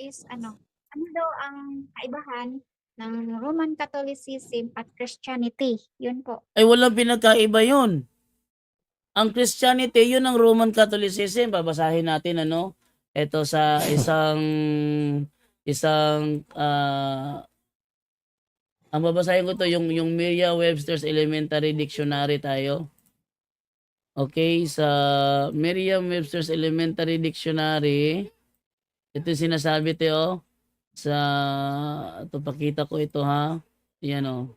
is ano daw ang kaibahan ng Roman Catholicism at Christianity? Yun po. Ay walang pinagkaiba yun. Ang Christianity, yun ang Roman Catholicism. Babasahin natin ano. Ito sa isang ang babasahin ko to yung Merriam-Webster's Elementary Dictionary tayo. Okay, sa Merriam-Webster's Elementary Dictionary, ito yung sinasabi Teo sa ito pakita ko ito ha. Yan oh.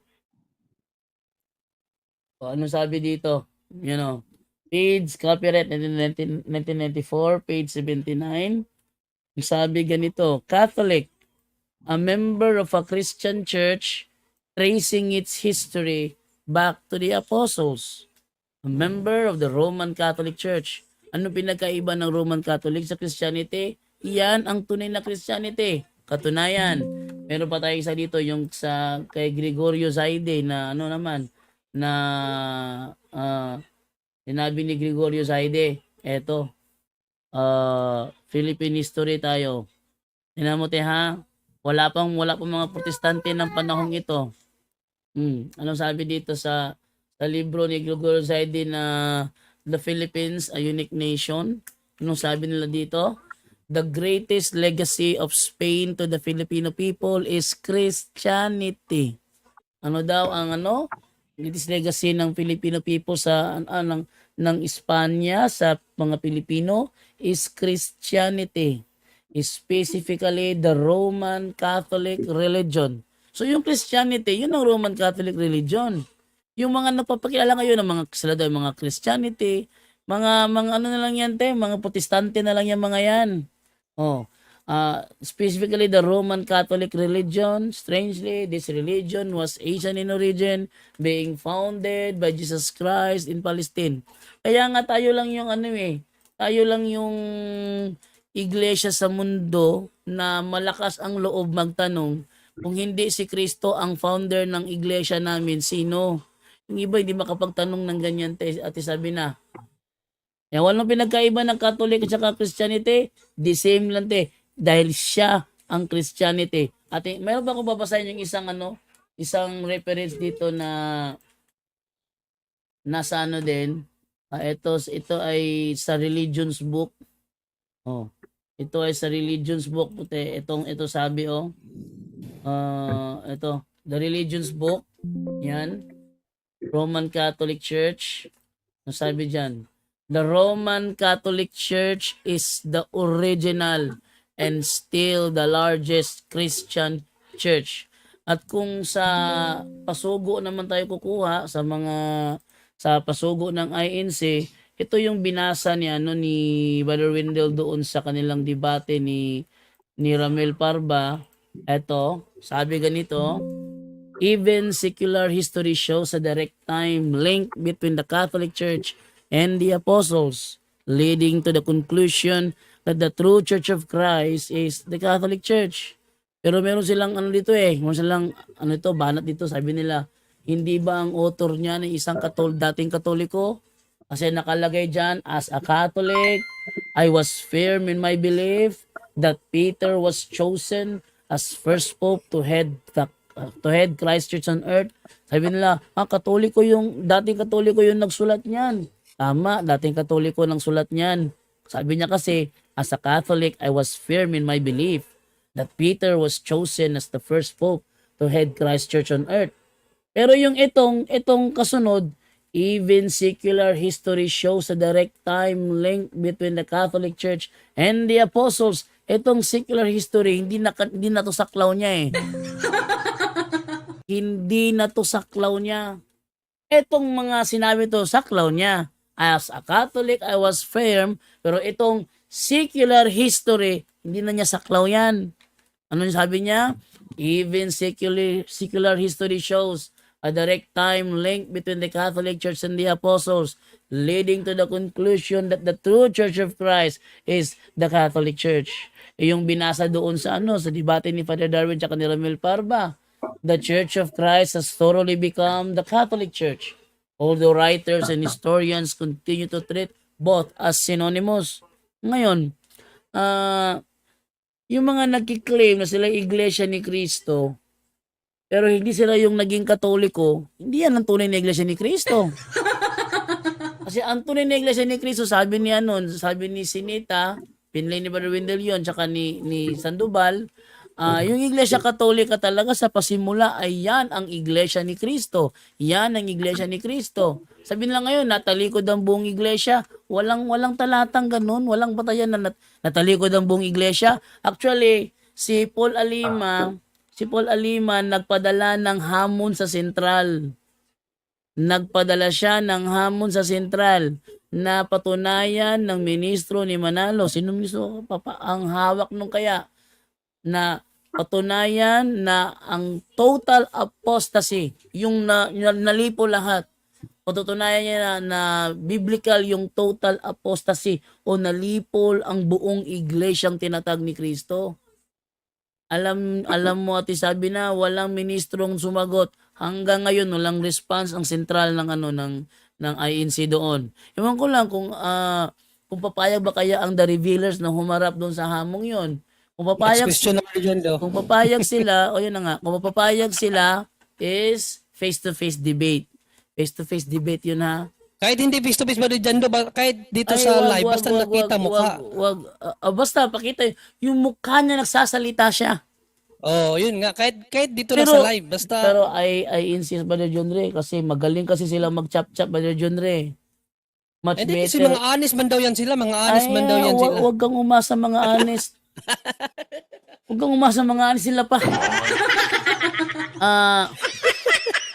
Ano sabi dito? Yan oh. Page copyright 1994, page 79. Sabi ganito, Catholic, a member of a Christian church tracing its history back to the apostles. A member of the Roman Catholic Church. Ano pinagkaiba ng Roman Catholic sa Christianity? Iyan ang tunay na Christianity. Katunayan, meron pa tayo isa dito yung sa kay Gregorio Zaide na ano naman na sinabi ni Gregorio Zaide, eto, Philippine history tayo. Tingnan mo ha, wala pang mga protestante ng panahong ito. Anong sabi dito sa libro ni Gregorio Zaide na The Philippines, a Unique Nation? Anong sabi nila dito? The greatest legacy of Spain to the Filipino people is Christianity. Ano daw ang greatest legacy ng Filipino people sa ng Espanya sa mga Pilipino is Christianity, specifically the Roman Catholic religion. So yung Christianity, yun ang Roman Catholic religion. Yung mga napapakilala ngayon ng mga sila daw mga Christianity, mga ano na lang yan mga protestante na lang yan mga yan. Specifically the Roman Catholic religion. Strangely, this religion was Asian in origin, being founded by Jesus Christ in Palestine. Kaya nga tayo lang yung tayo lang yung iglesia sa mundo na malakas ang loob magtanong kung hindi si Kristo ang founder ng iglesia namin, sino? Yung iba hindi makapagtanong ng ganyan, ate sabi na. Walang pinagkaiba ng Catholic at saka Christianity, the same lang dahil siya ang Christianity. Ate, meron ba akong babasahin yung isang reference dito na nasa din? Ito ay sa religions book. Ito ay sa religions book puti. Ito sabi ito, the religions book. Yan. Roman Catholic Church. Ano sabi diyan? The Roman Catholic Church is the original and still the largest Christian church. At kung sa pasugo naman tayo kukuha sa pasugo ng INC, ito yung binasa ni Brother Wendell doon sa kanilang debate ni Ramel Parba. Ito, sabi ganito, even secular history shows a direct time link between the Catholic Church and the apostles, leading to the conclusion that the true Church of Christ is the Catholic Church. Pero meron silang dito meron silang banat dito, sabi nila, hindi ba ang author niya ng isang dating Katoliko? Kasi nakalagay dyan, as a Catholic, I was firm in my belief that Peter was chosen as first pope to head Christ Church on earth. Sabi nila, dating Katoliko yung nagsulat niyan. Tama, dating Katoliko ng sulat niyan. Sabi niya kasi, as a Catholic, I was firm in my belief that Peter was chosen as the first pope to head Christ Church on earth. Pero yung itong kasunod, even secular history shows a direct time link between the Catholic Church and the apostles. Itong secular history, hindi na to saklaw niya Hindi na to saklaw niya. Itong mga sinabi to, saklaw niya. As a Catholic, I was firm. Pero itong secular history, hindi na niya saklaw yan. Ano sabi niya? Even secular history shows a direct time link between the Catholic Church and the apostles, leading to the conclusion that the true Church of Christ is the Catholic Church. Yung binasa doon sa debate ni Father Darwin at ni Ramel Parba. The Church of Christ has thoroughly become the Catholic Church, although writers and historians continue to treat both as synonymous. Ngayon, yung mga nagki-claim na sila iglesia ni Kristo, pero hindi sila yung naging Katoliko, hindi yan ang tunay na iglesia ni Kristo. Kasi ang tunay na iglesia ni Kristo, sabi ni sabi ni Sinita, pinlay ni Brother Wendell yun, tsaka ni Sandoval, yung iglesia katolika talaga sa pasimula ay yan ang iglesia ni Kristo. Yan ang iglesia ni Kristo. Sabihin lang ngayon, natalikod ang buong iglesia. Walang talatang ganun, walang batayan na natalikod ang buong iglesia. Actually, si Paul Alima nagpadala ng hamon sa sentral. Nagpadala siya ng hamon sa sentral na patunayan ng ministro ni Manalo. Sino ministro? Ang hawak nung kaya na patunayan na ang total apostasy, yung nalipo lahat. Patutunayan niya na biblical yung total apostasy o nalipol ang buong iglesyang tinatag ni Kristo. Alam mo, Ate Sabi, na walang ministrong sumagot. Hanggang ngayon walang response ang sentral ng ng INC doon. Ewan ko lang kung papayag ba kaya ang The Revealers na humarap doon sa hamong 'yon. Kung papayag Next question naman dyan, daw. kung papayag sila, o yun na nga, kung papayag sila is face-to-face debate. Face-to-face debate yun, ha. Kahit hindi face-to-face ba dyan, daw, kahit dito sa live, basta nakita mukha. Basta pakita yung mukha niya, nagsasalita siya. Oh, yun nga. Kahit dito na sa live, basta... Pero I insist, Brother John Ray, kasi magaling kasi sila mag-chop-chop, Brother John Ray. Much Hindi kasi better. mga honest man daw yan sila. Mga honest man daw yan sila. Huwag kang umasa mga honest. Huwag kang umasa mga honest sila pa.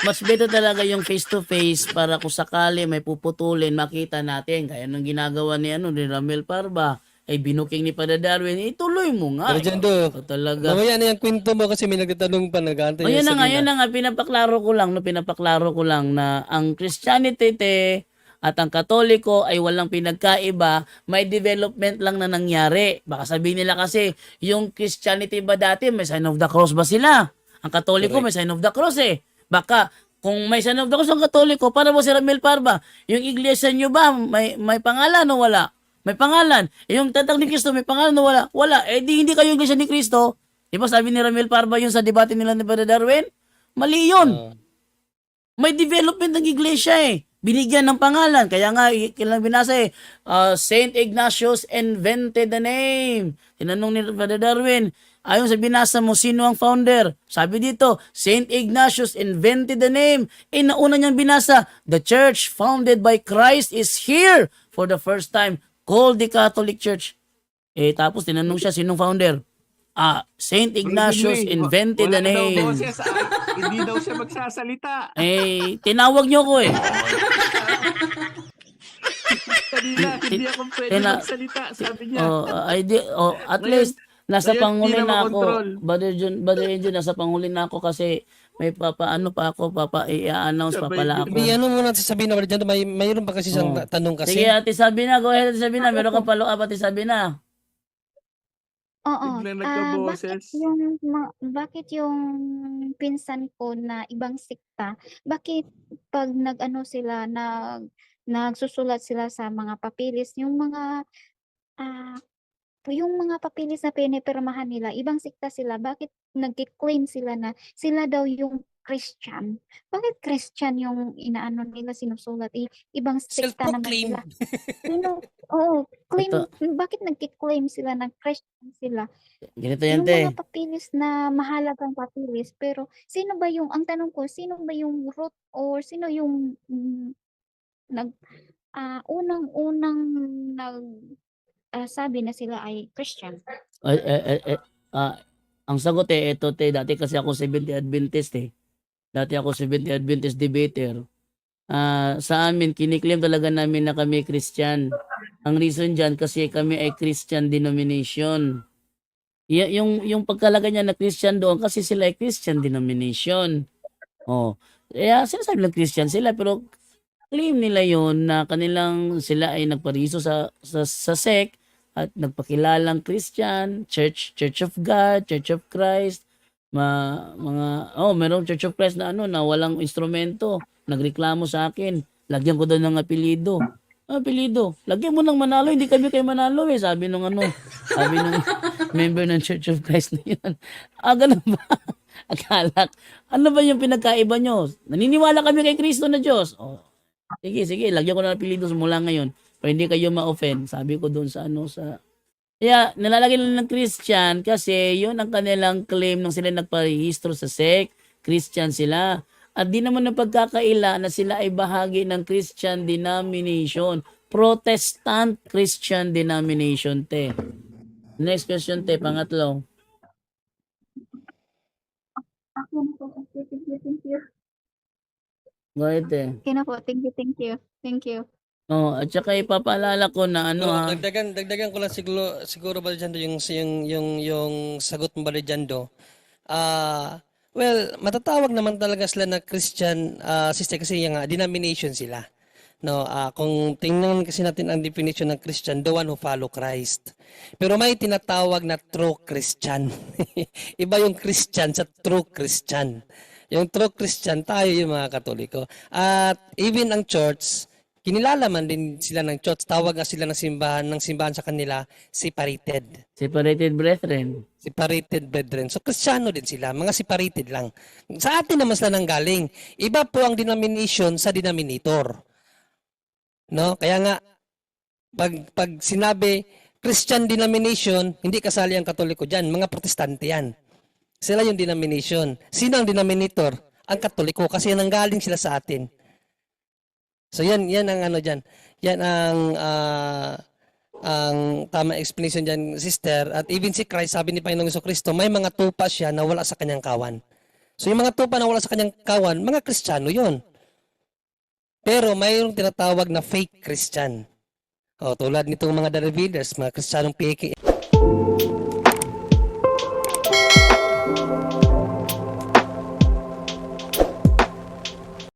Mas better talaga yung face-to-face para kung sakali may puputulin, makita natin. Kaya nung ginagawa ni Ramel Parba, ay binuking ni Padre Darwin, ituloy mo nga. Pero dyan, daw. Talaga. Mamaya na yung kwento mo kasi may nagtatanong pa, nag-aantay. Yun na nga, pinapaklaro ko lang na ang Christianity at ang Katoliko ay walang pinagkaiba, may development lang na nangyari. Baka sabihin nila kasi, yung Christianity ba dati, may sign of the cross ba sila? Ang Katoliko may sign of the cross eh. Baka, kung may sign of the cross ang Katoliko, para mo si Ramel Parba, yung iglesia nyo ba, may pangalan o wala? May pangalan. Yung tatag ni Kristo, may pangalan o wala? Wala. Eh di hindi kayo iglesia ni Kristo. Di ba sabi ni Ramel Parba yung sa debate nila ni Brother Darwin? Mali yun. May development ng iglesia eh. Binigyan ng pangalan. Kaya nga, kailang binasa eh, Saint Ignatius invented the name. Tinanong ni Brother Darwin, ayon sa binasa mo, sino ang founder? Sabi dito, Saint Ignatius invented the name. Nauna niyang binasa, the church founded by Christ is here for the first time, called the Catholic Church. Tapos tinanong siya, sinong founder? Saint Ignatius invented the name. Hindi daw siya magsasalita. Tinawag niyo ko eh. Kanina, hindi ako pwede magsalita, sabi niya. At Ngayon, least, nasa ngayon, panghuli hindi na na ako. makontrol. Brother Angel, nasa panghuli na ako kasi may i-announce pa pala ako. May ano muna sasabihin na dyan, mayroon pa kasi isang tanong kasi. Sige, Ate Sabina, go ahead, Ate Sabina. Meron ka follow-up, Ate Sabina. Oo. Biglang nagka-boses. Bakit yung pinsan ko na ibang sikta, bakit pag sila, nagsusulat sila sa mga papilis, yung mga papilis na pinipirmahan nila, ibang sikta sila, bakit nagki-claim sila na sila daw yung Christian? Bakit Christian yung nila, sinusulat? Ibang sikta naman Self-proclaim. sila. Claim, bakit nagki-claim sila na Christian sila? Ganito yan, Yung te. mga papilis na mahalagang papilis, pero ang tanong ko, sino ba yung root or sino yung unang sabi na sila ay Christian? Ang sagot ito, te. Dati kasi ako 70 Adventist eh. Dati ako 70 Adventist debater. Sa amin, kiniklaim talaga namin na kami Christian. Ang reason dyan kasi kami ay Christian denomination. Yung pagkalagay niya na Christian doon kasi sila ay Christian denomination. Sinasabi lang Christian sila pero claim nila yon na sila ay nagpariso sa sect at nagpakilalang Christian, Church of God, Church of Christ, merong Church of Christ na na walang instrumento, nagreklamo sa akin, lagyan ko daw ng apelyido. Apelyido, lagyan mo ng Manalo, hindi kami kay Manalo sabi nung member ng Church of Christ na yun. Ganun ba? Akala, ano ba yung pinagkaiba nyo? Naniniwala kami kay Kristo na Diyos. Sige, lagyan ko na ng apelido mula ngayon para hindi kayo ma-offend. Sabi ko doon sa Kaya, nilalagay nila ng Christian kasi yun ang kanilang claim nung sila nagparehistro sa sect. Christian sila. At di naman napagkakaila na sila ay bahagi ng Christian denomination. Protestant Christian denomination, te. Next question, te. Pangatlo. Ako na po. Okay, thank you. Go ahead, te. Okay na po, thank you. At saka ipapaalala ko na Dagdagan ko lang siguro Brother Jando yung sagot mo Brother Jando. Well, matatawag naman talaga sila na Christian sister kasi yung denomination sila. No, kung tingnan kasi natin ang definition ng Christian, the one who follow Christ. Pero may tinatawag na true Christian. Iba yung Christian sa true Christian. Yung true Christian, tayo yung mga Katoliko. At even ang church, kinilala man din sila ng church, tawag nga sila ng simbahan sa kanila, separated. separated brethren. Separated brethren. So, Kristiyano din sila. Mga separated lang. Sa atin naman sila nanggaling. Iba po ang denomination sa denominator. No? Kaya nga, pag sinabi Christian denomination, hindi kasali ang Katoliko dyan. Mga Protestante yan. Sila yung denomination. Sino ang denominator? Ang Katoliko. Kasi nanggaling sila sa atin. So, yan ang dyan. Yan ang tama explanation dyan, sister. At even si Christ, sabi ni Panginoong Jesucristo, may mga tupa siya na wala sa kanyang kawan. So, yung mga tupa na wala sa kanyang kawan, mga Kristiyano yun. Pero mayroong tinatawag na fake Christian. Tulad nitong mga revealers, mga Kristiyanong peke.